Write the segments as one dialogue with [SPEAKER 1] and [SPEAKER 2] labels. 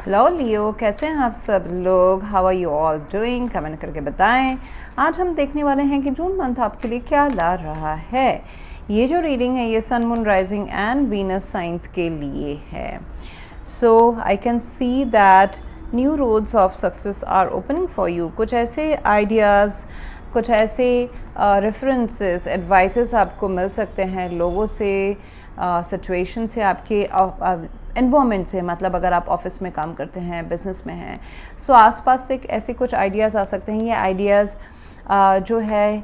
[SPEAKER 1] Hello लियो, कैसे हैं आप सब लोग? How are you all doing? Comment करके बताएं। आज हम देखने वाले हैं कि जून मंथ आपके लिए क्या ला रहा है। ये जो रीडिंग है ये sun, moon, rising and Venus signs के लिए है। So I can see that new roads of success are opening for you. कुछ ऐसे आइडियाज़, कुछ ऐसे रेफरेंसेस, एडवाइसेस आपको मिल सकते हैं लोगों से, सिचुएशन से, आपके एनवायरनमेंट से। मतलब अगर आप ऑफिस में काम करते हैं, बिजनेस में हैं, सो आसपास से ऐसे कुछ आइडियाज़ आ सकते हैं। ये आइडियाज़ जो है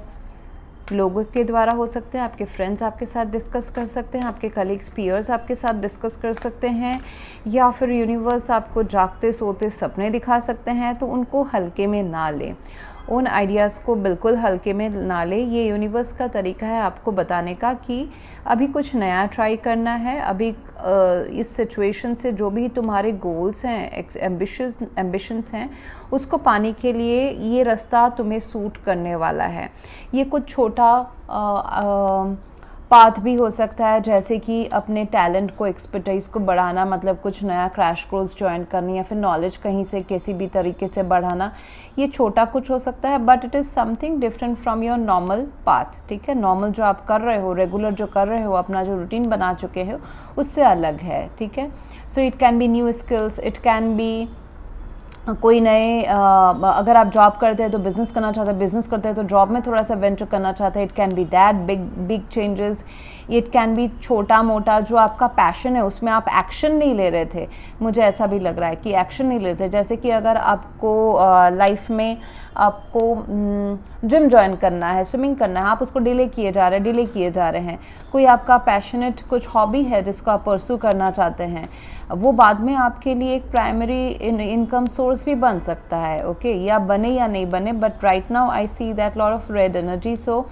[SPEAKER 1] लोगों के द्वारा हो सकते हैं, आपके फ्रेंड्स आपके साथ डिस्कस कर सकते हैं, आपके कलीग्स, पीयर्स आपके साथ डिस्कस कर सकते हैं, या फिर यूनिवर्स आपको जागते सोते सपने दिखा सकते हैं। तो उनको हल्के में ना लें, उन आइडियाज़ को बिल्कुल हल्के में ना लें। ये यूनिवर्स का तरीका है आपको बताने का कि अभी कुछ नया ट्राई करना है। अभी इस सिचुएशन से जो भी तुम्हारे गोल्स हैं, एम्बिशंस हैं, उसको पाने के लिए ये रास्ता तुम्हें सूट करने वाला है। ये कुछ छोटा पाथ भी हो सकता है, जैसे कि अपने टैलेंट को, एक्सपर्टाइज को बढ़ाना, मतलब कुछ नया क्रैश कोर्स ज्वाइन करना, या फिर नॉलेज कहीं से किसी भी तरीके से बढ़ाना। ये छोटा कुछ हो सकता है, but it is something different from your normal path. ठीक है, नॉर्मल जो आप कर रहे हो, रेगुलर जो कर रहे हो, अपना जो रूटीन बना चुके हो, उससे अलग है। ठीक है, so it can B new skills, it can B कोई नए, अगर आप जॉब करते हैं तो बिज़नेस करना चाहते हैं, बिज़नेस करते हैं तो जॉब में थोड़ा सा वेंचर करना चाहते हैं। It can B that big changes. It can B छोटा मोटा जो आपका पैशन है उसमें आप एक्शन नहीं ले रहे थे। मुझे ऐसा भी लग रहा है कि एक्शन नहीं ले रहे थे। जैसे कि अगर आपको लाइफ में आपको जिम ज्वाइन करना है, स्विमिंग करना है, आप उसको डिले किए जा रहे हैं। कोई आपका पैशनेट कुछ हॉबी है जिसको आप परस्यू करना चाहते हैं, वो बाद में आपके लिए एक प्राइमरी इनकम सोर्स भी बन सकता है। ओके, या बने या नहीं बने, but right now I see that lot of red energy. So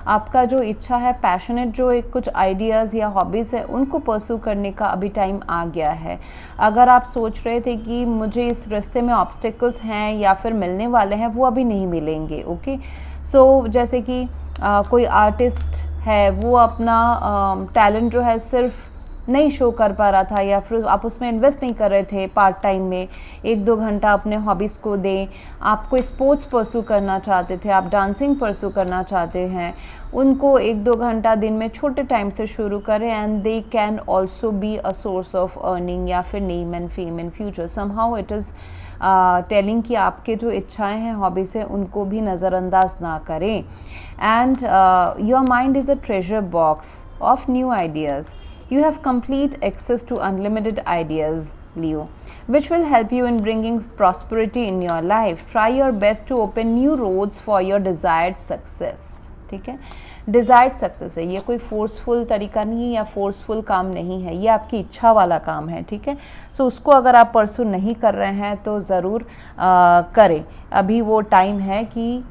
[SPEAKER 1] आपका जो इच्छा है, पैशनेट जो एक कुछ आइडियाज़ या हॉबीज़ है, उनको परस्यू करने का अभी टाइम आ गया है। अगर आप सोच रहे थे कि मुझे इस रास्ते में ऑब्स्टिकल्स हैं या फिर मिलने वाले हैं, वो अभी नहीं मिलेंगे। ओके, सो जैसे कि कोई आर्टिस्ट है, वो अपना टैलेंट जो है सिर्फ नहीं शो कर पा रहा था, या फिर आप उसमें इन्वेस्ट नहीं कर रहे थे पार्ट टाइम में, 1-2 घंटा अपने हॉबीज़ को दें। आप कोई स्पोर्ट्स परस्यू करना चाहते थे, आप डांसिंग परस्यू करना चाहते हैं, उनको 1-2 घंटा दिन में छोटे टाइम से शुरू करें, and they can also be a source of earning या फिर name and fame in future. Somehow it is telling कि आपके जो इच्छाएं हैं, हॉबीज़ हैं, उनको भी नज़रअंदाज ना करें। And your mind is a treasure box of new ideas. You have complete access to unlimited ideas, Leo, which will help you in bringing prosperity in your life. Try your best to open new roads for your desired success. ठीक है, desired success है, ये कोई forceful तरीका नहीं है या forceful काम नहीं है, ये आपकी इच्छा वाला काम है। ठीक है, सो उसको अगर आप परस्यू नहीं कर रहे हैं तो ज़रूर करें। अभी वो टाइम है कि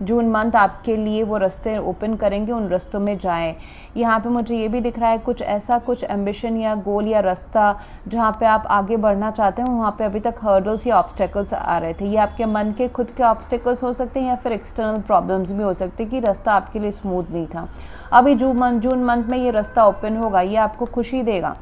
[SPEAKER 1] जून मंथ आपके लिए वो रास्ते ओपन करेंगे, उन रास्तों में जाएं। यहाँ पे मुझे ये भी दिख रहा है कुछ ऐसा, कुछ एम्बिशन या गोल या रास्ता जहाँ पे आप आगे बढ़ना चाहते हैं, वहाँ पे अभी तक हर्डल्स या ऑब्स्टेकल्स आ रहे थे। ये आपके मन के खुद के ऑब्स्टेकल्स हो सकते हैं, या फिर एक्सटर्नल प्रॉब्लम्स भी हो सकते हैं कि रास्ता आपके लिए स्मूथ नहीं था। अभी जून मंथ में ये रास्ता ओपन होगा, ये आपको खुशी देगा।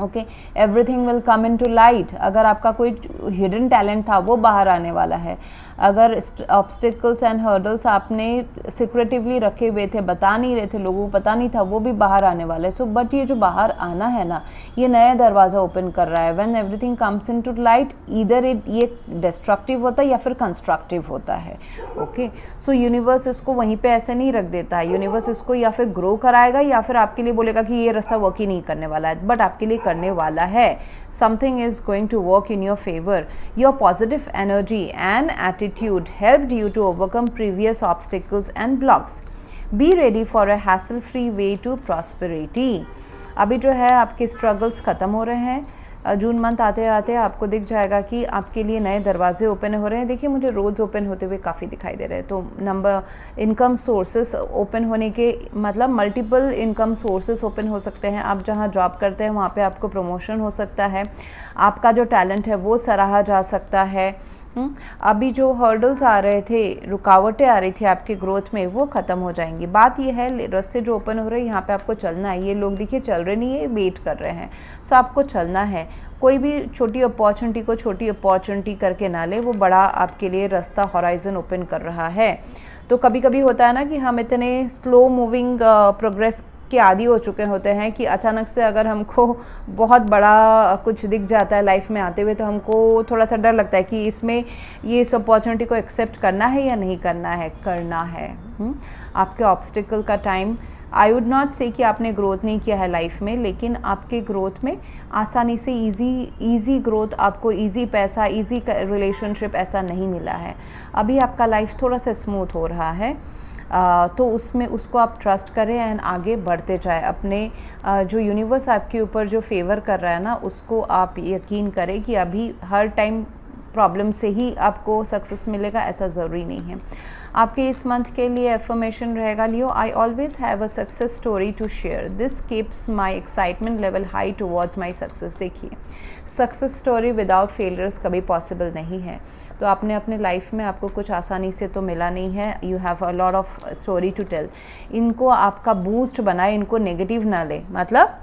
[SPEAKER 1] Okay, everything will come in to light. अगर आपका कोई हिडन टैलेंट था वो बाहर आने वाला है। अगर ऑब्स्टिकल्स एंड हर्डल्स आपने सिक्रेटिवली रखे हुए थे, बता नहीं रहे थे, लोगों को पता नहीं था, वो भी बाहर आने वाला है। सो बट ये जो बाहर आना है ना, ये नया दरवाज़ा ओपन कर रहा है। When everything comes in to light, either ये डिस्ट्रक्टिव होता है या फिर कंस्ट्रक्टिव होता है। ओके, सो यूनिवर्स इसको वहीं पे ऐसे नहीं रख देता है। यूनिवर्स इसको या फिर ग्रो कराएगा या फिर आपके लिए बोलेगा कि ये रास्ता वर्क ही नहीं करने वाला है, बट आपके लिए करने वाला है। Something is going to work in your favour. Your positive energy and attitude helped you to overcome previous obstacles and blocks. Be ready for a hassle free way to prosperity. अभी जो है आपके struggles ख़त्म हो रहे हैं। June month आते आते आपको दिख जाएगा कि आपके लिए नए दरवाजे ओपन हो रहे हैं। देखिए, मुझे रोड्स ओपन होते हुए काफ़ी दिखाई दे रहे हैं। तो इनकम सोर्सेस ओपन होने के मतलब मल्टीपल इनकम सोर्सेस ओपन हो सकते हैं। आप जहां जॉब करते हैं वहां पे आपको प्रमोशन हो सकता है। आपका जो टैलेंट है वो सराहा जा सकता है। अभी जो हर्डल्स आ रहे थे, रुकावटें आ रही थी आपके ग्रोथ में, वो ख़त्म हो जाएंगी। बात ये है रास्ते जो ओपन हो रहे हैं यहाँ पे आपको चलना है। ये लोग देखिए चल रहे नहीं है, वेट कर रहे हैं। सो आपको चलना है। कोई भी छोटी अपॉर्चुनिटी को छोटी अपॉर्चुनिटी करके ना ले, वो बड़ा आपके लिए रास्ता हॉराइजन ओपन कर रहा है। तो कभी कभी होता है ना कि हम इतने स्लो मूविंग प्रोग्रेस के आदी हो चुके होते हैं कि अचानक से अगर हमको बहुत बड़ा कुछ दिख जाता है लाइफ में आते हुए, तो हमको थोड़ा सा डर लगता है कि इसमें ये इस अपॉर्चुनिटी को एक्सेप्ट करना है या नहीं करना है। करना है। आपके ऑब्स्टिकल का टाइम, आई वुड नॉट से कि आपने ग्रोथ नहीं किया है लाइफ में, लेकिन आपके ग्रोथ में आसानी से ईजी ग्रोथ, आपको ईजी पैसा, ईजी रिलेशनशिप ऐसा नहीं मिला है। अभी आपका लाइफ थोड़ा सा स्मूथ हो रहा है। तो उसमें उसको आप ट्रस्ट करें एंड आगे बढ़ते जाए। अपने जो यूनिवर्स आपके ऊपर जो फेवर कर रहा है ना, उसको आप यकीन करें कि अभी हर टाइम प्रॉब्लम से ही आपको सक्सेस मिलेगा, ऐसा ज़रूरी नहीं है। आपके इस मंथ के लिए एफर्मेशन रहेगा Leo, I always have a success story to share, this keeps my excitement level high towards my success. देखिए, सक्सेस स्टोरी विदाउट फेलियर्स कभी पॉसिबल नहीं है। तो आपने अपने लाइफ में आपको कुछ आसानी से तो मिला नहीं है, you have a lot of story to tell. इनको आपका बूस्ट बनाए, इनको नेगेटिव ना ले। मतलब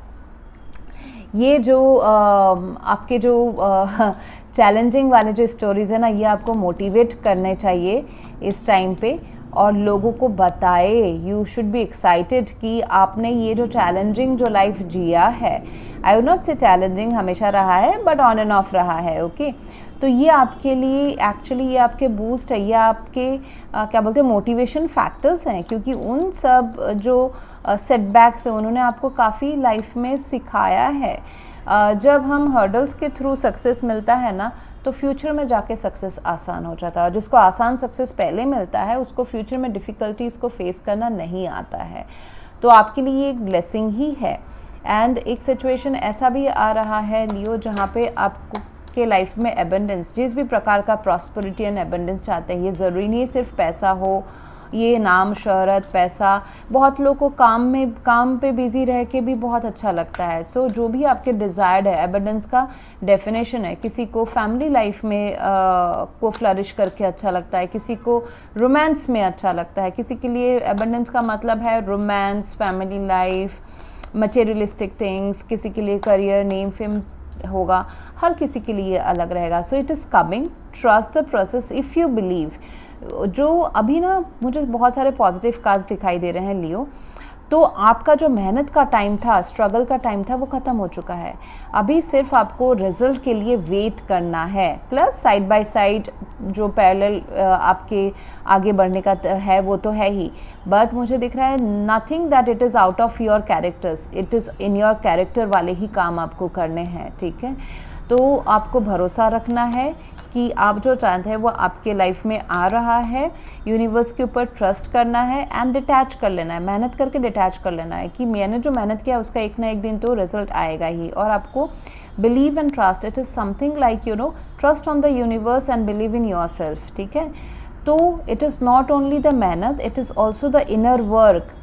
[SPEAKER 1] ये जो आपके जो चैलेंजिंग वाले जो स्टोरीज़ है ना, ये आपको मोटिवेट करने चाहिए इस टाइम पे, और लोगों को बताए। यू शुड बी एक्साइटेड कि आपने ये जो चैलेंजिंग जो लाइफ जिया है, आई वुड नॉट से चैलेंजिंग हमेशा रहा है, बट ऑन एंड ऑफ रहा है। ओके तो ये आपके लिए एक्चुअली ये आपके बूस्ट है, ये आपके क्या बोलते हैं मोटिवेशन फैक्टर्स हैं, क्योंकि उन सब जो सेटबैक्स हैं उन्होंने आपको काफ़ी लाइफ में सिखाया है। जब हम हर्डल्स के थ्रू सक्सेस मिलता है ना, तो फ्यूचर में जाके सक्सेस आसान हो जाता है। और जिसको आसान सक्सेस पहले मिलता है, उसको फ्यूचर में डिफ़िकल्टीज़ को फेस करना नहीं आता है। तो आपके लिए एक ब्लेसिंग ही है। एंड एक सिचुएशन ऐसा भी आ रहा है लियो, जहाँ पे आपको के लाइफ में एबंडेंस, जिस भी प्रकार का प्रॉस्पेरिटी एंड एबंडेंस चाहते हैं, ये ज़रूरी नहीं सिर्फ पैसा हो, ये नाम शोहरत पैसा। बहुत लोगों को काम पे बिजी रह के भी बहुत अच्छा लगता है। सो जो भी आपके डिज़ायर्ड है, एबंडेंस का डेफिनेशन है। किसी को फैमिली लाइफ में को फ्लरिश करके अच्छा लगता है, किसी को रोमांस में अच्छा लगता है, किसी के लिए एबंडेंस का मतलब है romance, family life, materialistic things, किसी के लिए करियर, नेम, फेम होगा। हर किसी के लिए अलग रहेगा। So it is coming, trust the process if you believe. जो अभी ना मुझे बहुत सारे पॉजिटिव कार्ड्स दिखाई दे रहे हैं लियो, तो आपका जो मेहनत का टाइम था, स्ट्रगल का टाइम था, वो ख़त्म हो चुका है। अभी सिर्फ आपको रिजल्ट के लिए वेट करना है। प्लस साइड बाय साइड जो पैरेलल आपके आगे बढ़ने का है, वो तो है ही, बट मुझे दिख रहा है nothing that it is out of your characters, it is in your character वाले ही काम आपको करने हैं। ठीक है, तो आपको भरोसा रखना है कि आप जो चाहते हैं वो आपके लाइफ में आ रहा है। यूनिवर्स के ऊपर ट्रस्ट करना है एंड डिटैच कर लेना है, मेहनत करके डिटैच कर लेना है कि मैंने जो मेहनत किया उसका एक ना एक दिन तो रिजल्ट आएगा ही। और आपको believe and trust, it is something like trust on the universe and believe in yourself. ठीक है, तो it is not only the मेहनत, it is also the inner work.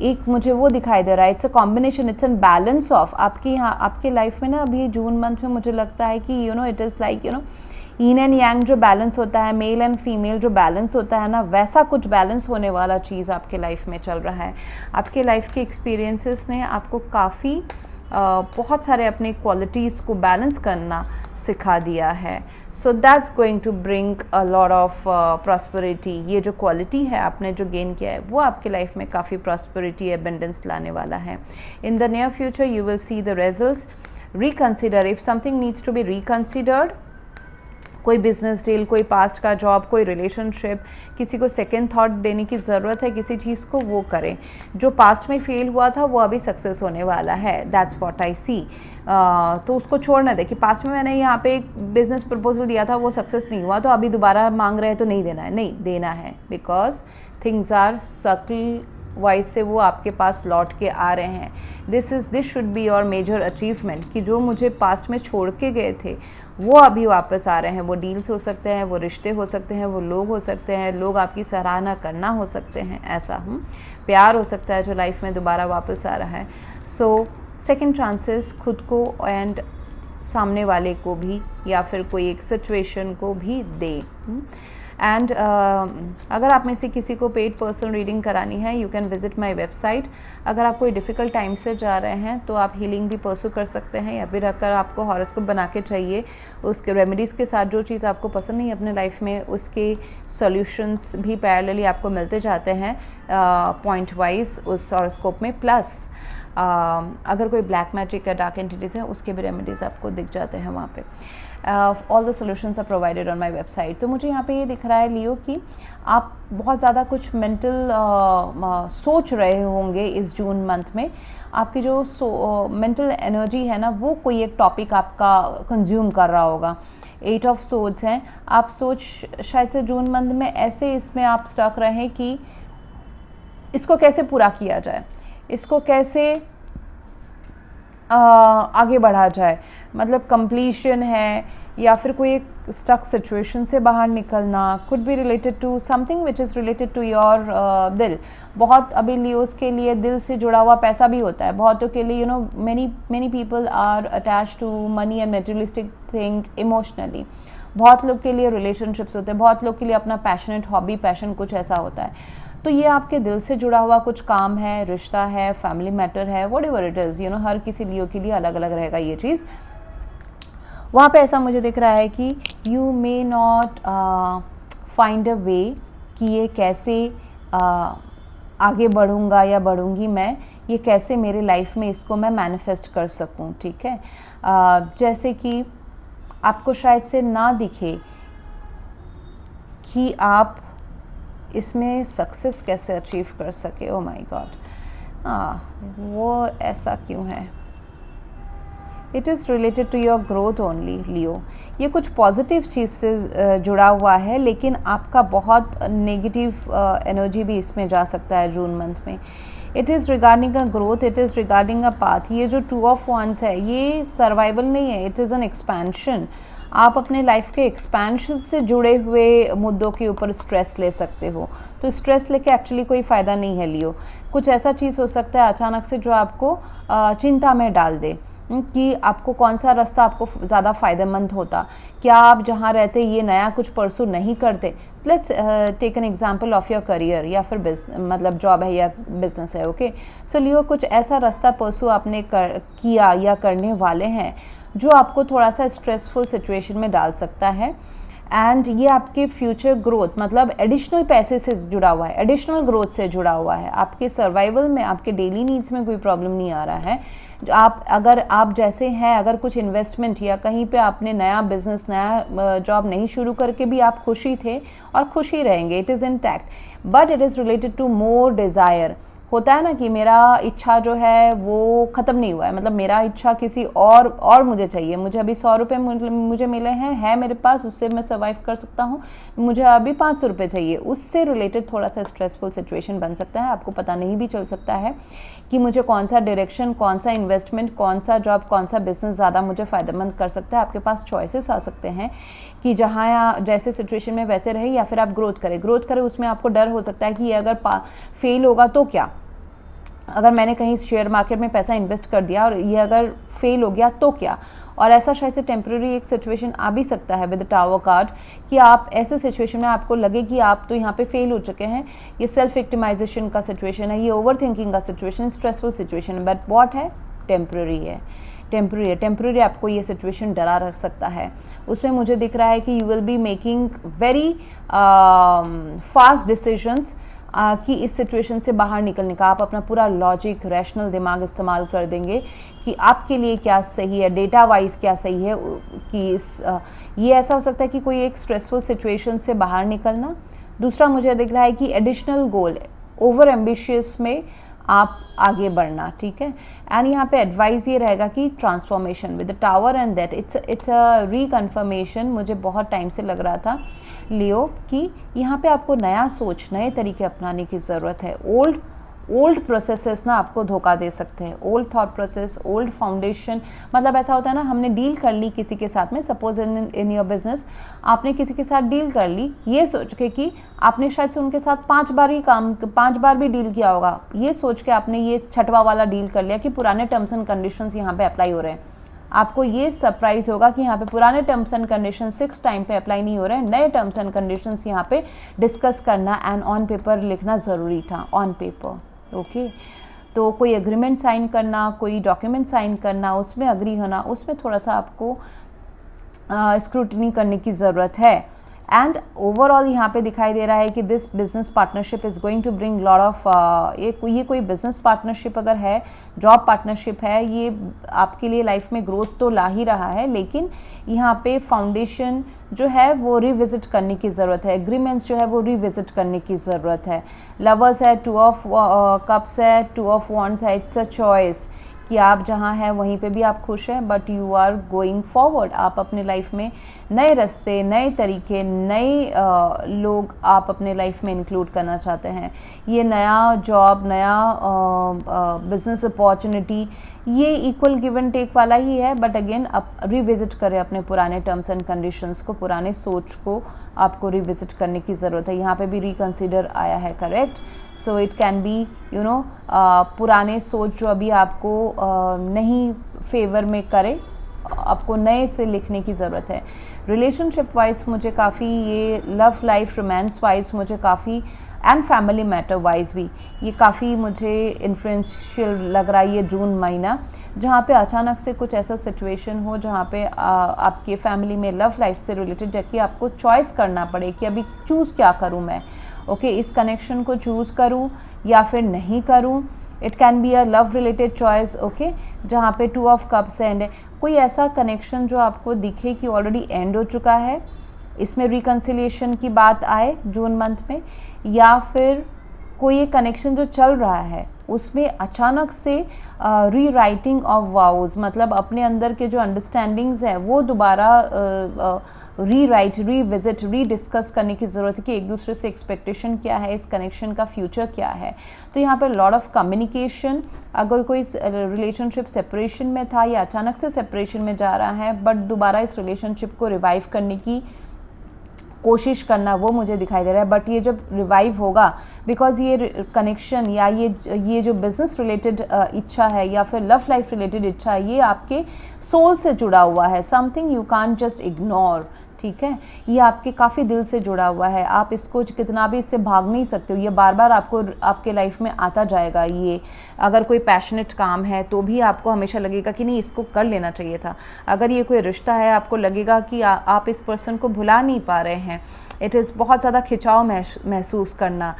[SPEAKER 1] एक मुझे वो दिखाई दे रहा है, it's a combination, it's an balance of आपकी यहाँ आपके लाइफ में ना अभी जून मंथ में मुझे लगता है कि it is like yin and yang जो बैलेंस होता है, मेल एंड फीमेल जो बैलेंस होता है ना, वैसा कुछ बैलेंस होने वाला चीज़ आपके लाइफ में चल रहा है। आपके लाइफ के एक्सपीरियंसेस ने आपको काफ़ी बहुत सारे अपने क्वालिटीज़ को बैलेंस करना सिखा दिया है। So that's going to bring a lot of prosperity. ये जो क्वालिटी है आपने जो गेन किया है, वो आपके लाइफ में काफ़ी प्रॉस्पेरिटी, एबंडेंस लाने वाला है। In the near future you will see the results. Reconsider if something needs to be reconsidered, कोई बिजनेस डील, कोई पास्ट का जॉब, कोई रिलेशनशिप, किसी को सेकंड थॉट देने की ज़रूरत है किसी चीज़ को, वो करें। जो पास्ट में फेल हुआ था वो अभी सक्सेस होने वाला है, दैट्स व्हाट आई सी। तो उसको छोड़ना दे कि पास्ट में मैंने यहाँ पे एक बिज़नेस प्रपोजल दिया था, वो सक्सेस नहीं हुआ, तो अभी दोबारा मांग रहे हैं तो नहीं देना है, नहीं देना है, because things are circle wise से वो आपके पास लौट के आ रहे हैं। This should be your major achievement कि जो मुझे पास्ट में छोड़ के गए थे वो अभी वापस आ रहे हैं। वो डील्स हो सकते हैं, वो रिश्ते हो सकते हैं, वो लोग हो सकते हैं, लोग आपकी सराहना करना हो सकते हैं, ऐसा प्यार हो सकता है जो लाइफ में दोबारा वापस आ रहा है। सो सेकंड चांसेस खुद को एंड सामने वाले को भी या फिर कोई एक सिचुएशन को भी दे। एंड अगर आप में से किसी को पेड पर्सनल रीडिंग करानी है, you can visit my website. अगर आप कोई डिफ़िकल्ट टाइम से जा रहे हैं तो आप हीलिंग भी परसू कर सकते हैं, या फिर अगर आपको हॉरोस्कोप बना के चाहिए, उसके रेमेडीज़ के साथ जो चीज़ आपको पसंद नहीं है अपने लाइफ में, उसके सॉल्यूशंस भी पैरेलली आपको मिलते जाते हैं पॉइंट वाइज उस हॉरोस्कोप में। प्लस अगर कोई ब्लैक मैजिक या डार्क एंटिटीज़ हैं उसके भी रेमेडीज़ आपको दिख जाते हैं वहाँ पे। All the solutions are provided on my website. तो मुझे यहाँ पे ये दिख रहा है लियो कि आप बहुत ज़्यादा कुछ मेंटल सोच रहे होंगे इस जून मंथ में। आपकी जो मेंटल एनर्जी है ना, वो कोई एक टॉपिक आपका कंज्यूम कर रहा होगा। 8 ऑफ सोर्ड्स हैं, आप सोच शायद से जून मंथ में ऐसे इसमें आप स्टक रहें कि इसको कैसे पूरा किया जाए, इसको कैसे आगे बढ़ा जाए, मतलब कंप्लीशन है या फिर कोई एक स्टक सिचुएशन से बाहर निकलना, could be related to something which is related to your दिल। बहुत अभी लियोस के लिए दिल से जुड़ा हुआ पैसा भी होता है बहुतों के लिए, many people are attach to money and materialistic thing emotionally. बहुत लोग के लिए रिलेशनशिप्स होते हैं, बहुत लोग के लिए अपना पैशनेट हॉबी पैशन कुछ ऐसा होता है। तो ये आपके दिल से जुड़ा हुआ कुछ काम है, रिश्ता है, फैमिली मैटर है, वट एवर इट इज़, हर किसी लियो के लिए अलग अलग रहेगा ये चीज़। वहाँ पे ऐसा मुझे दिख रहा है कि you may not find a way कि ये कैसे आगे बढ़ूँगा या बढ़ूँगी मैं, ये कैसे मेरे लाइफ में इसको मैं मैनिफेस्ट कर सकूँ। ठीक है, जैसे कि आपको शायद से ना दिखे कि आप इसमें सक्सेस कैसे अचीव कर सके। ओ माय गॉड, वो ऐसा क्यों है? It is related to your growth only Leo. ये कुछ पॉजिटिव चीज़ से जुड़ा हुआ है, लेकिन आपका बहुत नेगेटिव एनर्जी भी इसमें जा सकता है जून मंथ में। It is regarding a growth, it is regarding a path. ये जो 2 ऑफ wands है ये सर्वाइवल नहीं है, इट इज़ एन एक्सपेंशन। आप अपने लाइफ के एक्सपेंशन से जुड़े हुए मुद्दों के ऊपर स्ट्रेस ले सकते हो, तो स्ट्रेस लेके एक्चुअली कोई फ़ायदा नहीं है लियो। कुछ ऐसा चीज़ हो सकता है अचानक से जो आपको चिंता में डाल दे कि आपको कौन सा रास्ता आपको ज़्यादा फ़ायदेमंद होता, क्या आप जहाँ रहते ये नया कुछ परसू नहीं करते। Let's take an example of your career या फिर मतलब जॉब है या बिजनेस है। ओके, सो लियो कुछ ऐसा रास्ता परसू आपने किया या करने वाले हैं जो आपको थोड़ा सा स्ट्रेसफुल सिचुएशन में डाल सकता है। एंड ये आपके फ्यूचर ग्रोथ मतलब एडिशनल पैसे से जुड़ा हुआ है, एडिशनल ग्रोथ से जुड़ा हुआ है। आपके सर्वाइवल में, आपके डेली नीड्स में कोई प्रॉब्लम नहीं आ रहा है। अगर आप जैसे हैं, अगर कुछ इन्वेस्टमेंट या कहीं पे आपने नया बिजनेस, नया जॉब नहीं शुरू करके भी आप खुशी थे और खुशी रहेंगे, it is intact, but it is related to more desire. होता है ना कि मेरा इच्छा जो है वो ख़त्म नहीं हुआ है, मतलब मेरा इच्छा किसी और मुझे चाहिए। मुझे अभी 100 रुपये मुझे मिले हैं, है मेरे पास, उससे मैं सर्वाइव कर सकता हूँ। मुझे अभी 500 रुपये चाहिए, उससे रिलेटेड थोड़ा सा स्ट्रेसफुल सिचुएशन बन सकता है। आपको पता नहीं भी चल सकता है कि मुझे कौन सा डायरेक्शन, कौन सा इन्वेस्टमेंट, कौन सा जॉब, कौन सा बिजनेस ज़्यादा मुझे फ़ायदेमंद कर सकता है। आपके पास चॉइसेस आ सकते हैं कि जहाँ जैसे सिचुएशन में वैसे रहे या फिर आप ग्रोथ करें। उसमें आपको डर हो सकता है कि ये अगर फेल होगा तो क्या, अगर मैंने कहीं शेयर मार्केट में पैसा इन्वेस्ट कर दिया और ये अगर फेल हो गया तो क्या। और ऐसा शायद से टेम्प्रेरी एक सिचुएशन आ भी सकता है विद द टावर कार्ड कि आप ऐसे सिचुएशन में आपको लगे कि आप तो यहाँ पे फेल हो चुके हैं। ये सेल्फ विक्टिमाइजेशन का सिचुएशन है, ये ओवर थिंकिंग का सिचुएशन, स्ट्रेसफुल सिचुएशन है, बट वॉट है, टेम्प्रेरी है। टेम्प्रेरी आपको ये सिचुएशन डरा रख सकता है। उसमें मुझे दिख रहा है कि you will be making very fast decisions कि इस सिचुएशन से बाहर निकलने का। आप अपना पूरा लॉजिक, रैशनल दिमाग इस्तेमाल कर देंगे कि आपके लिए क्या सही है, डेटा वाइज क्या सही है। कि ये ऐसा हो सकता है कि कोई एक स्ट्रेसफुल सिचुएशन से बाहर निकलना। दूसरा मुझे दिख रहा है कि एडिशनल गोल, ओवर एम्बिशियस में आप आगे बढ़ना। ठीक है, एंड यहाँ पे एडवाइस ये रहेगा कि transformation with the tower and that it's a reconfirmation. मुझे बहुत टाइम से लग रहा था लियो कि यहाँ पे आपको नया सोच, नए तरीके अपनाने की ज़रूरत है। ओल्ड प्रोसेसेस ना आपको धोखा दे सकते हैं। Old thought process, old foundation, मतलब ऐसा होता है ना, हमने डील कर ली किसी के साथ में, सपोज इन योर बिजनेस आपने किसी के साथ डील कर ली ये सोच के कि आपने शायद से उनके साथ 5 बार भी डील किया होगा, ये सोच के आपने ये 6वां वाला डील कर लिया कि पुराने टर्म्स एंड कंडीशंस यहाँ पे अप्लाई हो रहे हैं। आपको ये सरप्राइज होगा कि यहाँ पे पुराने टर्म्स एंड कंडीशन 6 टाइम पे अप्लाई नहीं हो रहे हैं, नए टर्म्स एंड कंडीशंस यहाँ पे डिस्कस करना एंड ऑन पेपर लिखना ज़रूरी था, ऑन पेपर। ओके, तो कोई एग्रीमेंट साइन करना, कोई डॉक्यूमेंट साइन करना, उसमें अग्री होना, उसमें थोड़ा सा आपको स्क्रूटनी करने की ज़रूरत है। एंड ओवरऑल यहाँ पे दिखाई दे रहा है कि this business partnership is going to bring lot of, ये कोई बिजनेस पार्टनरशिप अगर है, जॉब पार्टनरशिप है, ये आपके लिए लाइफ में ग्रोथ तो ला ही रहा है, लेकिन यहाँ पे फाउंडेशन जो है वो रिविजिट करने की ज़रूरत है, एग्रीमेंट्स जो है वो रिविजिट करने की ज़रूरत है। लवर्स है, 2 ऑफ कप्स है, 2 ऑफ वॉन्ड्स है, इट्स अ चॉइस कि आप जहाँ हैं वहीं पे भी आप खुश हैं, but you are going forward. आप अपने लाइफ में नए रास्ते, नए तरीके, नए लोग आप अपने लाइफ में इंक्लूड करना चाहते हैं। ये नया जॉब, नया बिजनेस अपॉर्चुनिटी, ये इक्वल गिव एंड टेक वाला ही है, बट अगेन आप रिविजिट करें अपने पुराने टर्म्स एंड कंडीशंस को, पुराने सोच को आपको रिविजिट करने की ज़रूरत है। यहाँ पे भी रिकन्सिडर आया है, correct. So it can B you know पुराने सोच जो अभी आपको नहीं फेवर में करे, आपको नए से लिखने की ज़रूरत है। रिलेशनशिप वाइज मुझे काफ़ी, ये लव लाइफ, रोमांस वाइज मुझे काफ़ी, एंड फैमिली मैटर वाइज भी ये काफ़ी मुझे इन्फ्लुएंशियल लग रहा है ये जून महीना, जहाँ पे अचानक से कुछ ऐसा सिचुएशन हो जहाँ पे आपके फैमिली में लव लाइफ से रिलेटेड है कि आपको चॉइस करना पड़े कि अभी चूज़ क्या करूँ मैं। ओके, इस कनेक्शन को चूज़ करूँ या फिर नहीं करूँ। It can be a love related choice, okay, जहाँ पे 2 ऑफ कप्स एंड है। कोई ऐसा कनेक्शन जो आपको दिखे कि ऑलरेडी एंड हो चुका है, इसमें रिकन्सिलिएशन की बात आए जून मंथ में, या फिर कोई एक कनेक्शन जो चल रहा है उसमें अचानक से री राइटिंग ऑफ वाउज, मतलब अपने अंदर के जो अंडरस्टैंडिंग्स हैं वो दोबारा री राइट, री विजिट, री डिस्कस करने की ज़रूरत है कि एक दूसरे से एक्सपेक्टेशन क्या है, इस कनेक्शन का फ्यूचर क्या है। तो यहाँ पर लॉट ऑफ कम्युनिकेशन, अगर कोई रिलेशनशिप सेपरेशन में था या अचानक से सेपरेशन में जा रहा है, बट दोबारा इस रिलेशनशिप को रिवाइव करने की कोशिश करना, वो मुझे दिखाई दे रहा है। बट ये जब रिवाइव होगा, बिकॉज ये कनेक्शन या ये जो बिज़नेस रिलेटेड इच्छा है या फिर लव लाइफ रिलेटेड इच्छा है, ये आपके सोल से जुड़ा हुआ है, something you can't just ignore, ठीक है। ये आपके काफ़ी दिल से जुड़ा हुआ है, आप इसको कितना भी इससे भाग नहीं सकते हो, ये बार बार आपको आपके लाइफ में आता जाएगा। ये अगर कोई पैशनेट काम है तो भी आपको हमेशा लगेगा कि नहीं, इसको कर लेना चाहिए था। अगर ये कोई रिश्ता है, आपको लगेगा कि आप इस पर्सन को भुला नहीं पा रहे हैं। इट इज़ बहुत ज़्यादा खिंचाव महसूस करना,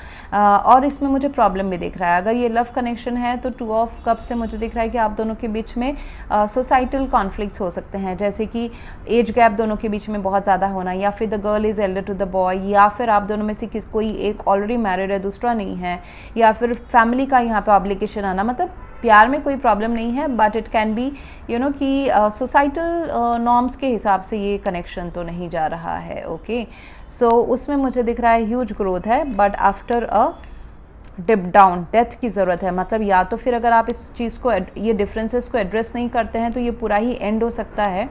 [SPEAKER 1] और इसमें मुझे प्रॉब्लम भी दिख रहा है। अगर ये लव कनेक्शन है तो 2 ऑफ कप से मुझे दिख रहा है कि आप दोनों के बीच में सोसाइटल कॉन्फ्लिक्ट्स हो सकते हैं, जैसे कि एज गैप दोनों के बीच में बहुत ज़्यादा होना, या फिर the girl is elder to the boy, या फिर आप दोनों में से कोई एक ऑलरेडी मैरिड है, दूसरा नहीं है, या फिर फैमिली का यहाँ पे ऑब्लिगेशन आना। मतलब प्यार में कोई प्रॉब्लम नहीं है, but it can B you know कि सोसाइटल नॉर्म्स के हिसाब से ये कनेक्शन तो नहीं जा रहा है। ओके, सो उसमें मुझे दिख रहा है ह्यूज ग्रोथ है, but after a dip down, death की ज़रूरत है। मतलब या तो फिर अगर आप इस चीज़ को, ये डिफरेंसेस को एड्रेस नहीं करते हैं तो ये पूरा ही एंड हो सकता है,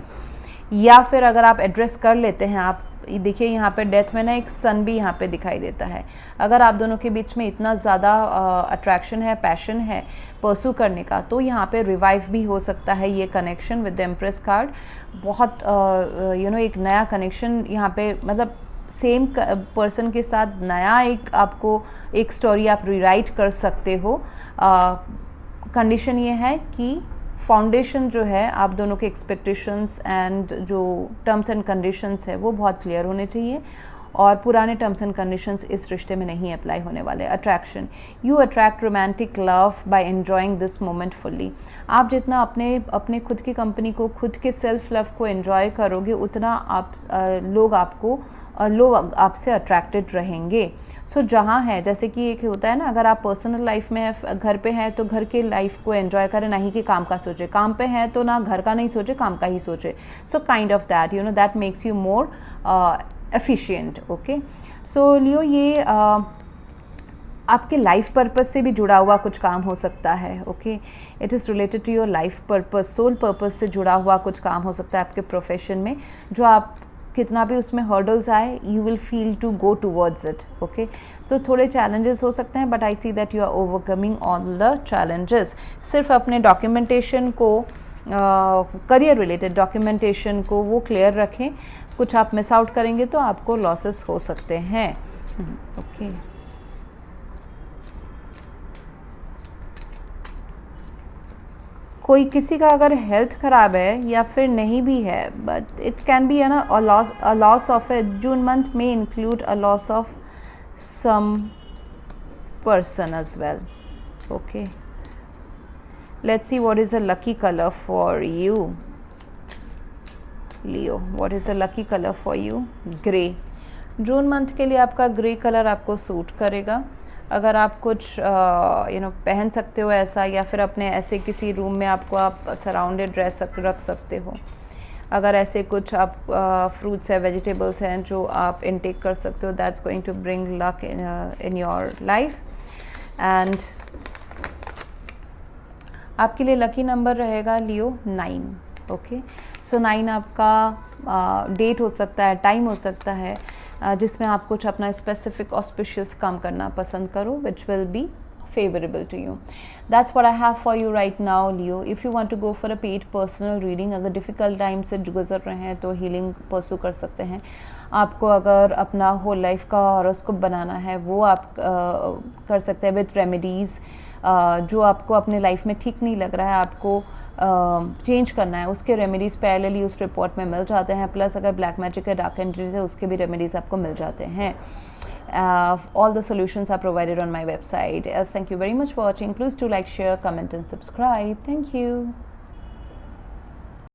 [SPEAKER 1] या फिर अगर आप एड्रेस कर लेते हैं, आप देखिए यहाँ पे डेथ में ना एक सन भी यहाँ पे दिखाई देता है। अगर आप दोनों के बीच में इतना ज़्यादा अट्रैक्शन है, पैशन है परसू करने का, तो यहाँ पे रिवाइव भी हो सकता है ये connection with the empress card. बहुत यू नो एक नया कनेक्शन यहाँ पे, मतलब सेम पर्सन के साथ नया एक आपको एक स्टोरी आप रीराइट कर सकते हो। कंडीशन ये है कि फाउंडेशन जो है आप दोनों के एक्सपेक्टेशंस एंड जो टर्म्स एंड कंडीशंस है वो बहुत क्लियर होने चाहिए, और पुराने टर्म्स एंड कंडीशंस इस रिश्ते में नहीं अप्लाई होने वाले। Attraction, you attract romantic love by enjoying this moment fully. आप जितना अपने खुद की कंपनी को, खुद के सेल्फ लव को एन्जॉय करोगे, उतना लोग आपसे अट्रैक्टेड रहेंगे। सो जहाँ है, जैसे कि एक होता है ना, अगर आप पर्सनल लाइफ में घर पे हैं तो घर के लाइफ को एंजॉय करें, ना ही कि काम का सोचे। काम पे हैं तो ना घर का नहीं सोचे, काम का ही सोचे। So kind of that, you know, that makes you more efficient. Okay, so Leo, ये आपके लाइफ पर्पस से भी जुड़ा हुआ कुछ काम हो सकता है। Okay, it is related to your life purpose, soul purpose से जुड़ा हुआ कुछ काम हो सकता है आपके प्रोफेशन में, जो आप कितना भी उसमें हर्डल्स आए, you will feel to go towards it. Okay, तो थोड़े चैलेंजेस हो सकते हैं, but I see that you are overcoming all the challenges. सिर्फ अपने डॉक्यूमेंटेशन को करियर रिलेटेड डॉक्यूमेंटेशन को वो क्लियर रखें, कुछ आप मिस आउट करेंगे तो आपको लॉसेस हो सकते हैं। ओके कोई किसी का अगर हेल्थ ख़राब है या फिर नहीं भी है, बट इट कैन बी ना a loss of a June month में include a loss of some person as well. Okay, let's see what is the lucky color for you, Leo. What is the lucky color for you? Grey. June month के लिए आपका grey colour आपको suit करेगा। अगर आप कुछ पहन सकते हो ऐसा, या फिर अपने ऐसे किसी रूम में आपको आप सराउंडेड रख सकते हो। अगर ऐसे कुछ आप फ्रूट्स है, वेजिटेबल्स हैं जो आप इनटेक कर सकते हो, that's going to bring luck in your life. And आपके लिए लकी नंबर रहेगा लियो 9। ओके, सो 9 आपका डेट हो सकता है, टाइम हो सकता है जिसमें आप कुछ अपना स्पेसिफिक ऑस्पिशियस काम करना पसंद करो, which will be favorable to you. That's what I have for you right now, Leo. If you want to go for a paid personal reading, अगर difficult time से गुजर रहे हैं तो healing pursue कर सकते हैं। आपको अगर अपना whole life का horoscope बनाना है वो आप कर सकते हैं with remedies। जो आपको अपने लाइफ में ठीक नहीं लग रहा है, आपको चेंज करना है, उसके रेमेडीज़ पैरेलली उस रिपोर्ट में मिल जाते हैं। प्लस अगर ब्लैक मैजिक या डार्क एनर्जीज है उसके भी रेमेडीज़ आपको मिल जाते हैं। All the solutions are provided on my website. Else, thank you very much for watching. Please do like, share, comment and subscribe. Thank you.